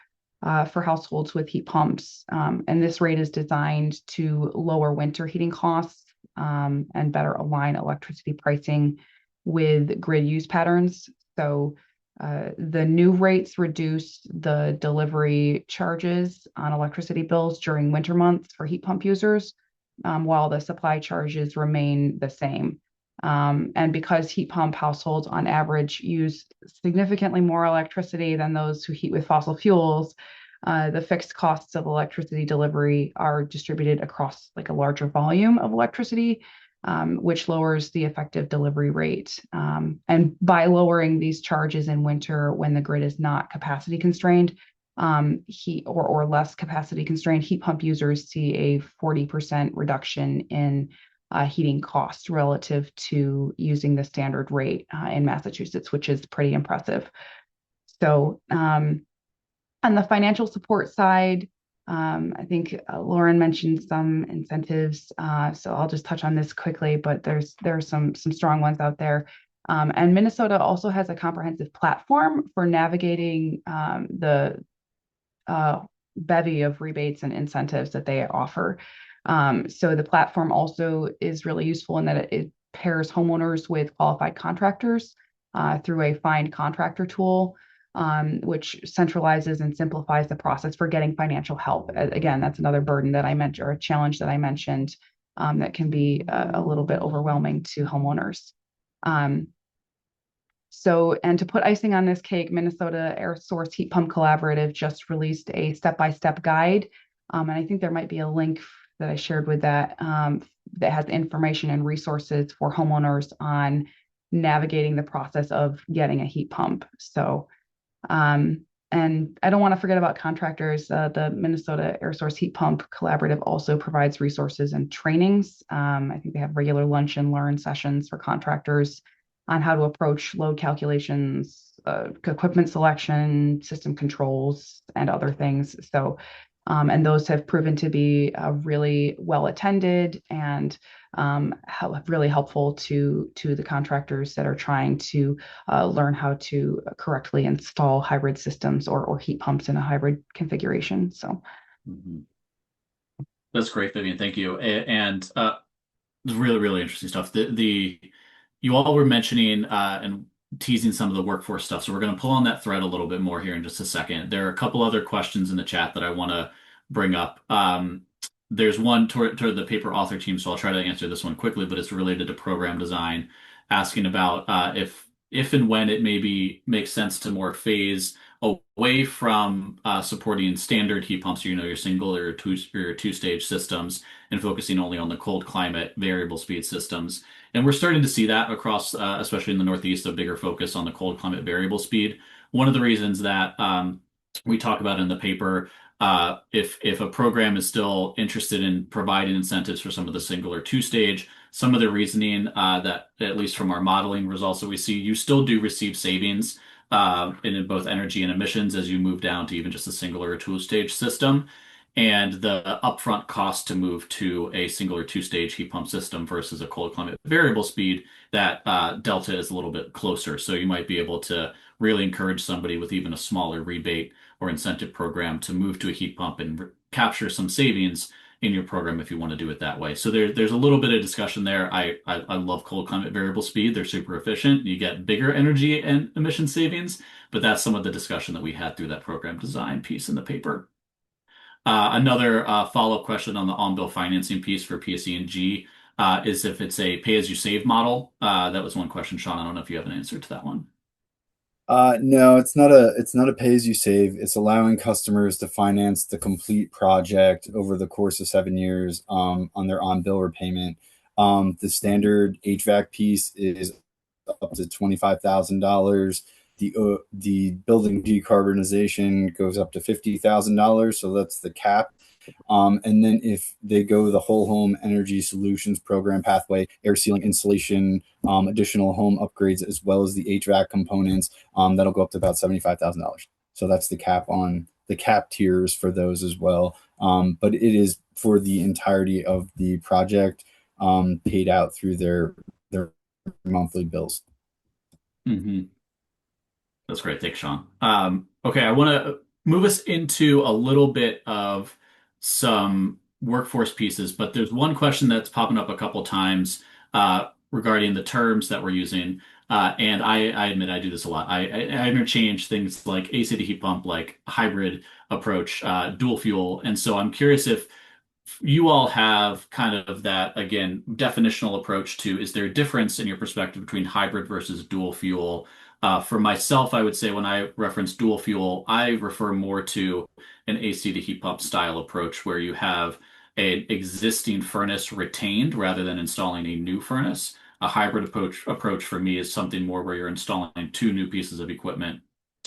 for households with heat pumps. And this rate is designed to lower winter heating costs and better align electricity pricing with grid use patterns. So the new rates reduce the delivery charges on electricity bills during winter months for heat pump users, while the supply charges remain the same. And because heat pump households on average use significantly more electricity than those who heat with fossil fuels, the fixed costs of electricity delivery are distributed across like a larger volume of electricity, which lowers the effective delivery rate. And by lowering these charges in winter when the grid is not capacity constrained, heat or less capacity constrained, heat pump users see a 40% reduction in heating costs relative to using the standard rate in Massachusetts, which is pretty impressive. So on the financial support side, I think Lauren mentioned some incentives, so I'll just touch on this quickly, but there's some strong ones out there. And Minnesota also has a comprehensive platform for navigating the bevy of rebates and incentives that they offer. So the platform also is really useful in that it pairs homeowners with qualified contractors through a find contractor tool, which centralizes and simplifies the process for getting financial help. Again, that's another burden that I mentioned, or a challenge that I mentioned, that can be a little bit overwhelming to homeowners. And to put icing on this cake, Minnesota Air Source Heat Pump Collaborative just released a step-by-step guide. And I think there might be a link that I shared with that that has information and resources for homeowners on navigating the process of getting a heat pump. So, and I don't want to forget about contractors. The Minnesota Air Source Heat Pump Collaborative also provides resources and trainings. I think they have regular lunch and learn sessions for contractors on how to approach load calculations, equipment selection, system controls, and other things. So, and those have proven to be really well attended and really helpful to the contractors that are trying to learn how to correctly install hybrid systems or heat pumps in a hybrid configuration. So, That's great, Vivian. Thank you. And really, really interesting stuff. The you all were mentioning and teasing some of the workforce stuff. So we're going to pull on that thread a little bit more here in just a second. There are a couple other questions in the chat that I want to bring up. There's one toward the paper author team, so I'll try to answer this one quickly, but it's related to program design, asking about if and when it maybe makes sense to more phase away from supporting standard heat pumps, your single or two-stage systems, and focusing only on the cold climate variable speed systems. And we're starting to see that across, especially in the Northeast, a bigger focus on the cold climate variable speed. One of the reasons that we talk about in the paper, if a program is still interested in providing incentives for some of the single or two-stage, some of the reasoning that, at least from our modeling results that we see, you still do receive savings in both energy and emissions as you move down to even just a single or a two-stage system. And the upfront cost to move to a single or two-stage heat pump system versus a cold climate variable speed, that delta is a little bit closer. So you might be able to really encourage somebody with even a smaller rebate or incentive program to move to a heat pump and capture some savings in your program if you want to do it that way. So there's a little bit of discussion there. I love cold climate variable speed. They're super efficient. You get bigger energy and emission savings, but that's some of the discussion that we had through that program design piece in the paper. Another follow-up question on the on-bill financing piece for PSE&G is if it's a pay-as-you-save model. That was one question, Sean. I don't know if you have an answer to that one. No, it's not a pay as you save. It's allowing customers to finance the complete project over the course of 7 years on their on-bill repayment. The standard HVAC piece is up to $25,000. The building decarbonization goes up to $50,000, so that's the cap. And then if they go the whole home energy solutions program pathway, air sealing installation, additional home upgrades, as well as the HVAC components, that'll go up to about $75,000. So that's the cap on the cap tiers for those as well. But it is for the entirety of the project, paid out through their monthly bills. Mm-hmm. That's great. Thanks, Sean. Okay, I want to move us into a little bit of some workforce pieces, but there's one question that's popping up a couple times regarding the terms that we're using. And I admit I do this a lot. I interchange things like AC to heat pump, like hybrid approach, dual fuel. And so I'm curious if you all have kind of that, again, definitional approach to, is there a difference in your perspective between hybrid versus dual fuel? For myself, I would say when I reference dual fuel, I refer more to an AC to heat pump style approach where you have an existing furnace retained rather than installing a new furnace. A hybrid approach for me is something more where you're installing two new pieces of equipment.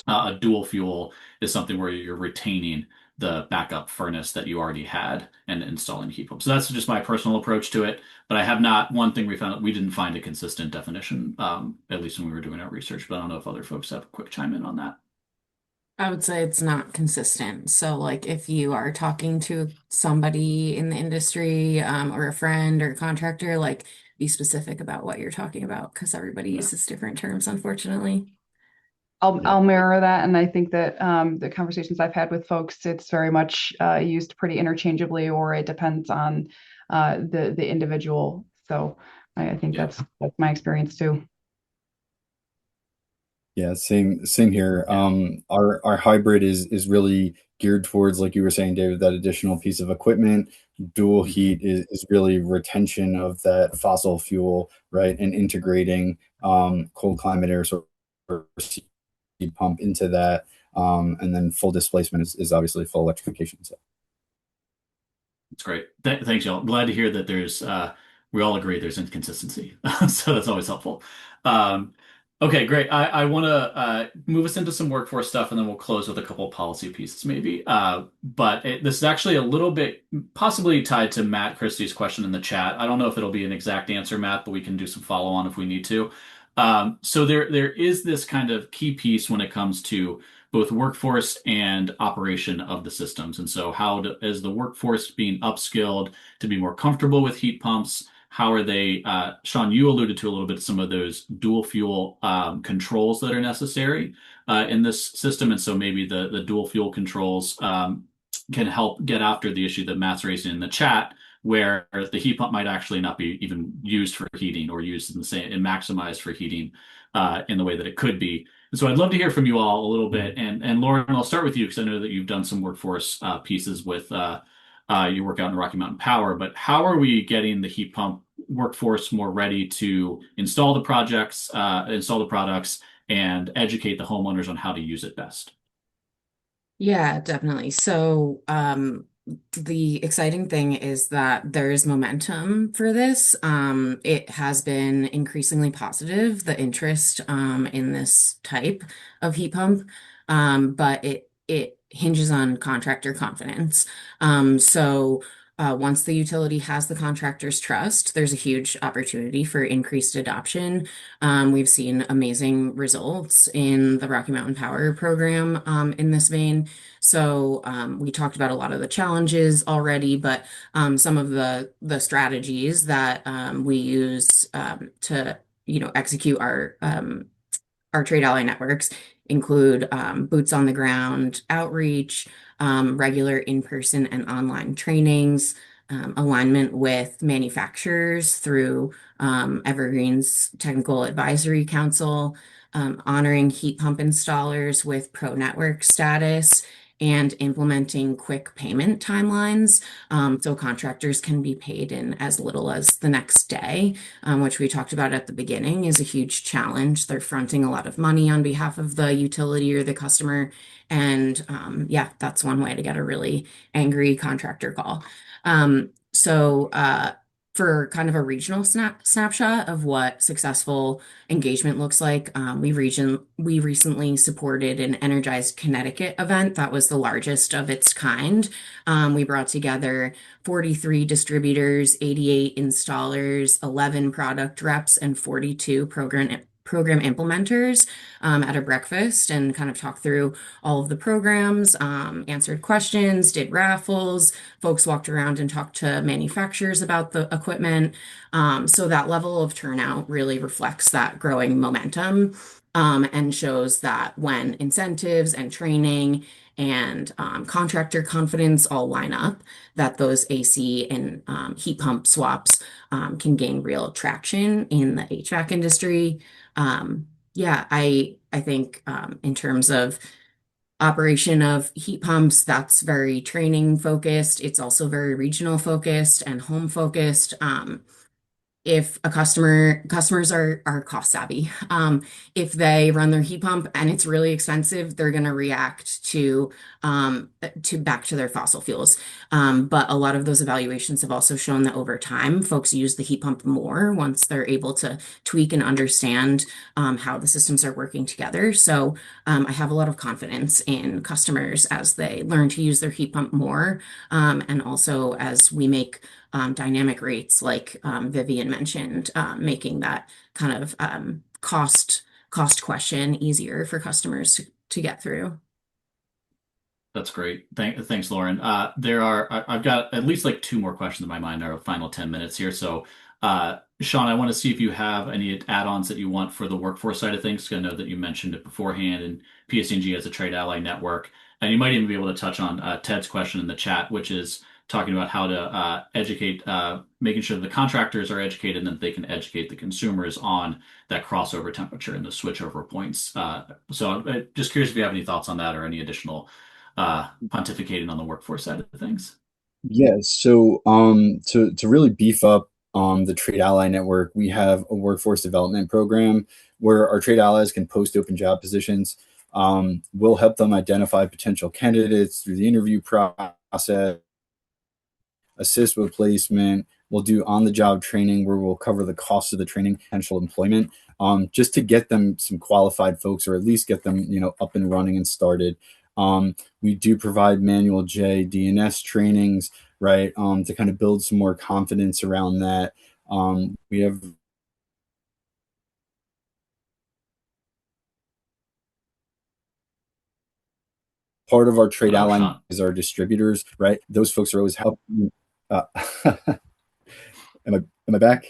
A dual fuel is something where you're retaining the backup furnace that you already had and installing heat pump. So that's just my personal approach to it. But I have not, one thing we didn't find a consistent definition, at least when we were doing our research, but I don't know if other folks have a quick chime in on that. I would say it's not consistent. So, like, if you are talking to somebody in the industry, or a friend or a contractor, like, be specific about what you're talking about because everybody Yeah. uses different terms, unfortunately. I'll mirror that, and I think that the conversations I've had with folks, it's very much used pretty interchangeably, or it depends on the individual. So I think Yeah. that's my experience too. Yeah, same here. Yeah. Our hybrid is really geared towards, like you were saying, David, that additional piece of equipment. Dual Mhm. heat is really retention of that fossil fuel, right? And integrating cold climate air source heat pump into that. And then full displacement is obviously full electrification. So That's great. Thanks, y'all. Glad to hear that we all agree there's inconsistency. So that's always helpful. Um, okay, great. I want to move us into some workforce stuff and then we'll close with a couple of policy pieces maybe. This is actually a little bit possibly tied to Matt Christie's question in the chat. I don't know if it'll be an exact answer, Matt, but we can do some follow on if we need to. So there is this kind of key piece when it comes to both workforce and operation of the systems. And so is the workforce being upskilled to be more comfortable with heat pumps? How are they, Sean, you alluded to a little bit some of those dual fuel controls that are necessary in this system. And so maybe the dual fuel controls can help get after the issue that Matt's raising in the chat, where the heat pump might actually not be even used for heating or used in the same and maximized for heating in the way that it could be. And so I'd love to hear from you all a little bit. And Lauren, I'll start with you because I know that you've done some workforce pieces with your work out in Rocky Mountain Power. But how are we getting the heat pump workforce more ready to install the install the products, and educate the homeowners on how to use it best? Yeah, definitely. So, the exciting thing is that there is momentum for this. It has been increasingly positive, the interest in this type of heat pump, but it hinges on contractor confidence. Once the utility has the contractor's trust, there's a huge opportunity for increased adoption. We've seen amazing results in the Rocky Mountain Power program in this vein. We talked about a lot of the challenges already, but some of the strategies that we use to execute our trade ally networks include boots on the ground outreach, regular in-person and online trainings, alignment with manufacturers through Evergreen's Technical Advisory Council, honoring heat pump installers with pro network status, and implementing quick payment timelines, so contractors can be paid in as little as the next day, which we talked about at the beginning, is a huge challenge. They're fronting a lot of money on behalf of the utility or the customer. And yeah, that's one way to get a really angry contractor call. For kind of a regional snapshot of what successful engagement looks like, we recently supported an Energized Connecticut event that was the largest of its kind. We brought together 43 distributors, 88 installers, 11 product reps, and 42 program implementers at a breakfast, and kind of talked through all of the programs, answered questions, did raffles. Folks walked around and talked to manufacturers about the equipment. So that level of turnout really reflects that growing momentum, and shows that when incentives and training and contractor confidence all line up, that those AC and heat pump swaps can gain real traction in the HVAC industry. Yeah, I think in terms of operation of heat pumps, that's very training focused. It's also very regional focused and home focused. If a customers are cost savvy. If they run their heat pump and it's really expensive, they're going to react to back to their fossil fuels. But a lot of those evaluations have also shown that over time, folks use the heat pump more once they're able to tweak and understand how the systems are working together. So I have a lot of confidence in customers as they learn to use their heat pump more, and also as we make dynamic rates, like Vivian mentioned, making that kind of cost question easier for customers to get through. That's great. Thanks, Lauren. I've got at least like two more questions in my mind, our final 10 minutes here. So, Sean, I want to see if you have any add-ons that you want for the workforce side of things. 'Cause I know that you mentioned it beforehand, and PSNG as a trade ally network. And you might even be able to touch on Ted's question in the chat, which is talking about how to educate, making sure that the contractors are educated and that they can educate the consumers on that crossover temperature and the switchover points. So I'm just curious if you have any thoughts on that or any additional pontificating on the workforce side of things. Yeah, so to really beef up the Trade Ally Network, we have a workforce development program where our trade allies can post open job positions. We'll help them identify potential candidates through the interview process, assist with placement. We'll do on-the-job training where we'll cover the cost of the training, potential employment, just to get them some qualified folks, or at least get them, up and running and started. We do provide manual J DNS trainings, right, to kind of build some more confidence around that. We have part of our trade Hello, ally Sean. is our distributors, right? Those folks are always helping. Am I back?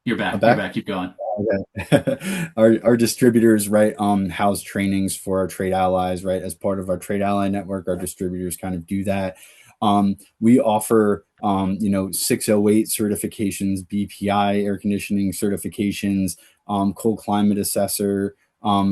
You're I'm back. You're back. back. Keep going. Okay. Our distributors, right, house trainings for our trade allies, right? As part of our trade ally network, our distributors kind of do that. We offer, 608 certifications, BPI air conditioning certifications, cold climate assessor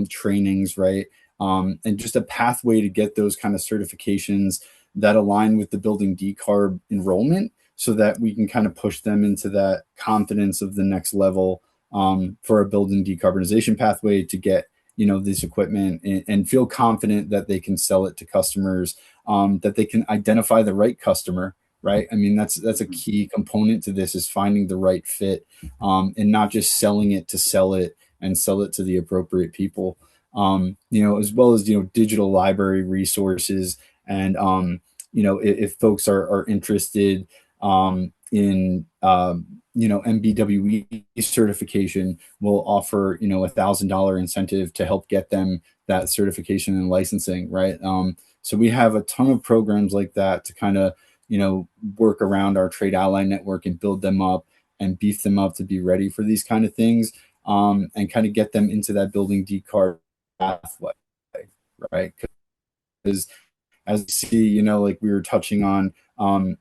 trainings, right? And just a pathway to get those kind of certifications that align with the building decarb enrollment, so that we can kind of push them into that confidence of the next level, for a building decarbonization pathway to get this equipment, and feel confident that they can sell it to customers, that they can identify the right customer, right? I mean, that's a key component to this, is finding the right fit, and not just selling it to sell it and sell it to the appropriate people. As well as digital library resources, and if folks are interested in MBWE certification, will offer $1,000 incentive to help get them that certification and licensing, right? So we have a ton of programs like that to kind of work around our trade ally network and build them up and beef them up to be ready for these kind of things, and kind of get them into that building decarb pathway, right? Because as you see, like we were touching on,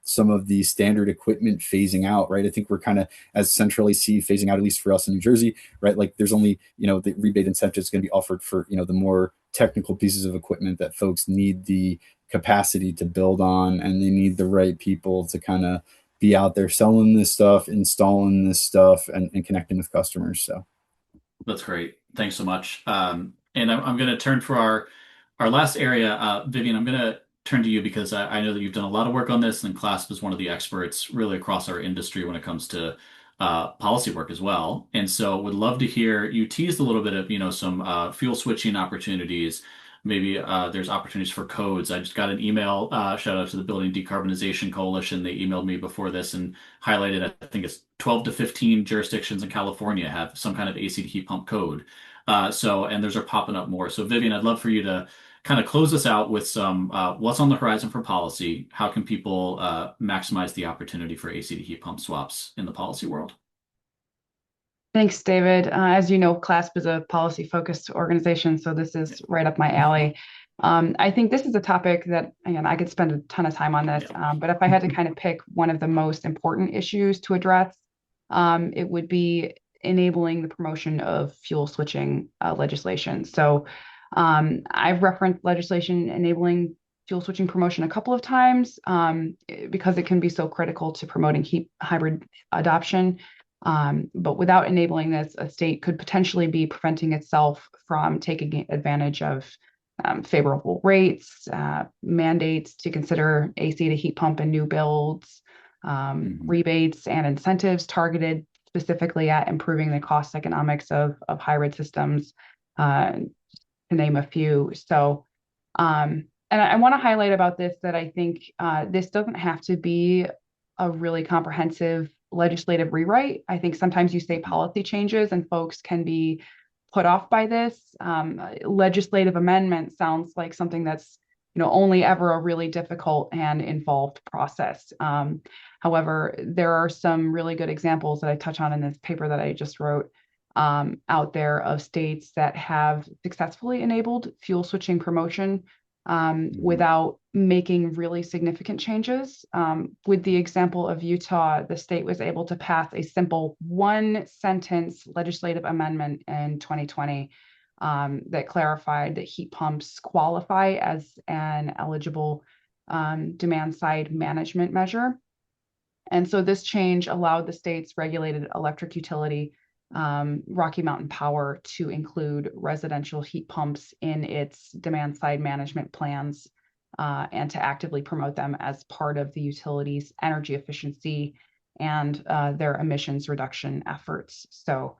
some of the standard equipment phasing out, right? I think we're kind of, as Central AC phasing out, at least for us in New Jersey, right? Like there's only, the rebate incentive is going to be offered for, the more technical pieces of equipment that folks need the capacity to build on, and they need the right people to kind of be out there selling this stuff, installing this stuff, and connecting with customers. So That's great. Thanks so much. And I'm going to turn for our last area. Vivian, I'm going to turn to you because I know that you've done a lot of work on this, and CLASP is one of the experts really across our industry when it comes to policy work as well. And so would love to hear you teased a little bit of, some fuel switching opportunities. Maybe there's opportunities for codes. I just got an email, shout out to the Building Decarbonization Coalition. They emailed me before this and highlighted, I think it's 12 to 15 jurisdictions in California have some kind of AC to heat pump code. And those are popping up more. So Vivian, I'd love for you to kind of close us out with some what's on the horizon for policy. How can people maximize the opportunity for AC to heat pump swaps in the policy world? Thanks, David. As you know, CLASP is a policy-focused organization, so this is right up my alley. I think this is a topic that, again, I could spend a ton of time on this, but if I had to kind of pick one of the most important issues to address, it would be enabling the promotion of fuel switching legislation. So I've referenced legislation enabling fuel switching promotion a couple of times because it can be so critical to promoting hybrid adoption. But without enabling this, a state could potentially be preventing itself from taking advantage of favorable rates, mandates to consider AC to heat pump in new builds, Mhm. rebates and incentives targeted specifically at improving the cost economics of hybrid systems, to name a few. So, and I want to highlight about this that I think this doesn't have to be a really comprehensive legislative rewrite. I think sometimes you say policy changes and folks can be put off by this. Legislative amendment sounds like something that's only ever a really difficult and involved process. However, there are some really good examples that I touch on in this paper that I just wrote out there of states that have successfully enabled fuel switching promotion Mhm. without making really significant changes. With the example of Utah, the state was able to pass a simple one sentence legislative amendment in 2020 that clarified that heat pumps qualify as an eligible demand side management measure. And so this change allowed the state's regulated electric utility, Rocky Mountain Power, to include residential heat pumps in its demand side management plans and to actively promote them as part of the utility's energy efficiency and their emissions reduction efforts. So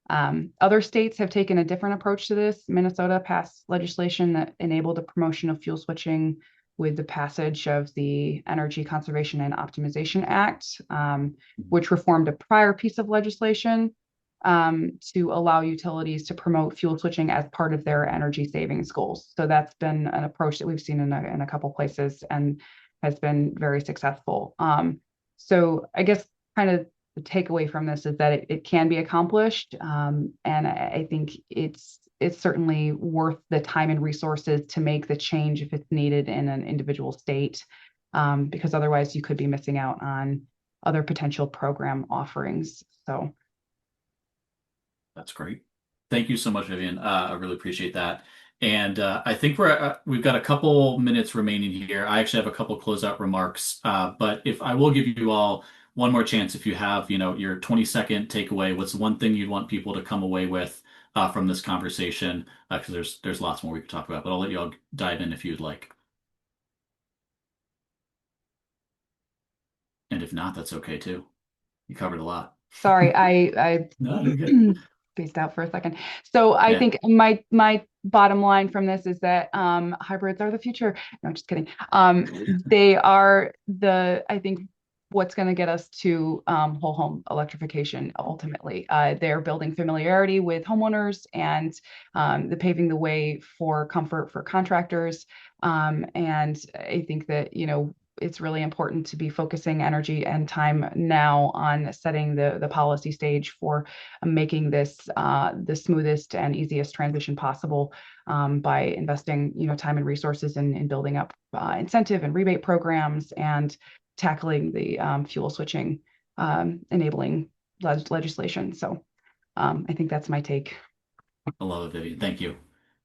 other states have taken a different approach to this. Minnesota passed legislation that enabled the promotion of fuel switching with the passage of the Energy Conservation and Optimization Act, which reformed a prior piece of legislation to allow utilities to promote fuel switching as part of their energy savings goals. So that's been an approach that we've seen in a couple places and has been very successful. So I guess kind of the takeaway from this is that it can be accomplished, and I think it's certainly worth the time and resources to make the change if it's needed in an individual state, because otherwise you could be missing out on other potential program offerings. So That's great. Thank you so much, Vivian. I really appreciate that. And I think we've got a couple minutes remaining here. I actually have a couple closeout remarks, but if I will give you all one more chance, if you have, your 20-second takeaway, what's one thing you'd want people to come away with from this conversation? Because there's lots more we could talk about, but I'll let you all dive in if you'd like. And if not, that's okay too. You covered a lot. sorry, I No, you're good. spaced out for a second. So I Yeah. think my bottom line from this is that hybrids are the future. No, just kidding. They are I think what's going to get us to whole home electrification ultimately. They're building familiarity with homeowners and the paving the way for comfort for contractors. And I think that, it's really important to be focusing energy and time now on setting the policy stage for making this the smoothest and easiest transition possible by investing, time and resources in building up incentive and rebate programs and tackling the fuel switching enabling legislation. So I think that's my take. I love it, Vivian. Thank you.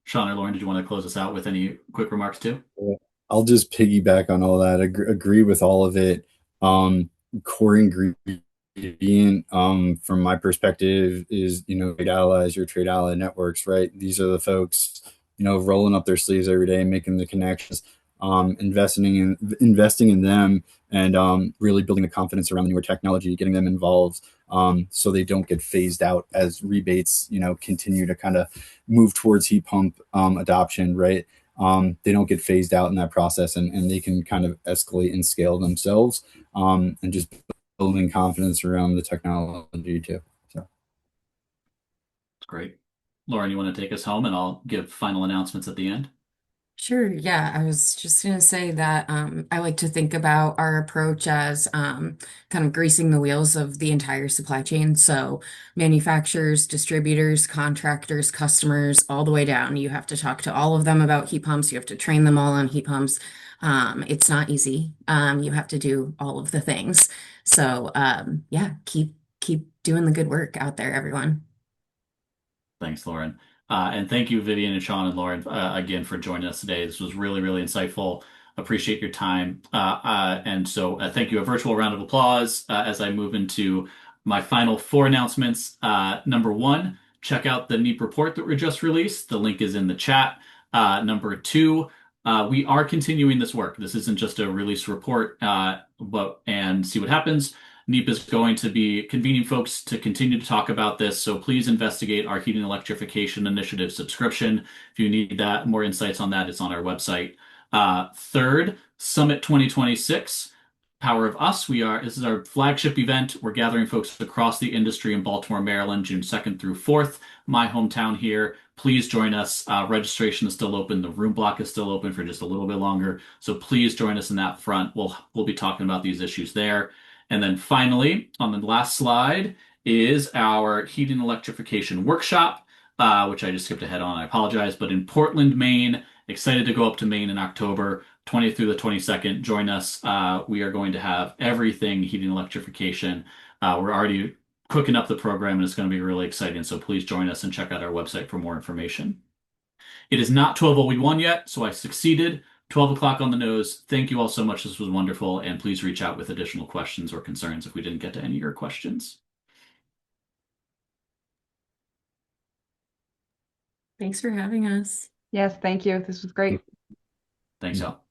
Sean or Lauren, did you want to close us out with any quick remarks too? Yeah. I'll just piggyback on all that. Agree with all of it. Core ingredient, from my perspective, is trade allies or trade ally networks. Right, these are the folks rolling up their sleeves every day, making the connections, investing in them, and really building the confidence around the newer technology, getting them involved, so they don't get phased out as rebates continue to kind of move towards heat pump adoption. Right, they don't get phased out in that process, and they can kind of escalate and scale themselves, and just building confidence around the technology too. So It's great. Lauren, you want to take us home and I'll give final announcements at the end? Sure. Yeah, I was just going to say that I like to think about our approach as kind of greasing the wheels of the entire supply chain. So, manufacturers, distributors, contractors, customers, all the way down. You have to talk to all of them about heat pumps. You have to train them all on heat pumps. It's not easy. You have to do all of the things. So, yeah, keep doing the good work out there, everyone. Thanks, Lauren. And thank you, Vivian and Sean and Lauren, again for joining us today. This was really, really insightful. Appreciate your time. And so thank you. A virtual round of applause as I move into my final four announcements. Number one, check out the NEEP report that we just released. The link is in the chat. Number two, we are continuing this work. This isn't just a release report, and see what happens. NEEP is going to be convening folks to continue to talk about this, so please investigate our heating electrification initiative subscription. If you need that, more insights on that, it's on our website. Third, Summit 2026, Power of Us. This is our flagship event. We're gathering folks across the industry in Baltimore, Maryland, June 2nd through 4th, my hometown here. Please join us. Registration is still open. The room block is still open for just a little bit longer. So please join us in that front. We'll be talking about these issues there. And then finally, on the last slide is our heating electrification workshop, which I just skipped ahead on. I apologize. But in Portland, Maine, excited to go up to Maine in October, 20th through the 22nd. Join us. We are going to have everything heating electrification. We're already cooking up the program, and it's going to be really exciting. So please join us and check out our website for more information. It is not 12:01 yet, so I succeeded. 12 o'clock on the nose. Thank you all so much. This was wonderful. And please reach out with additional questions or concerns if we didn't get to any of your questions. Thanks for having us. Yes, thank you. This was great. Thanks, Al.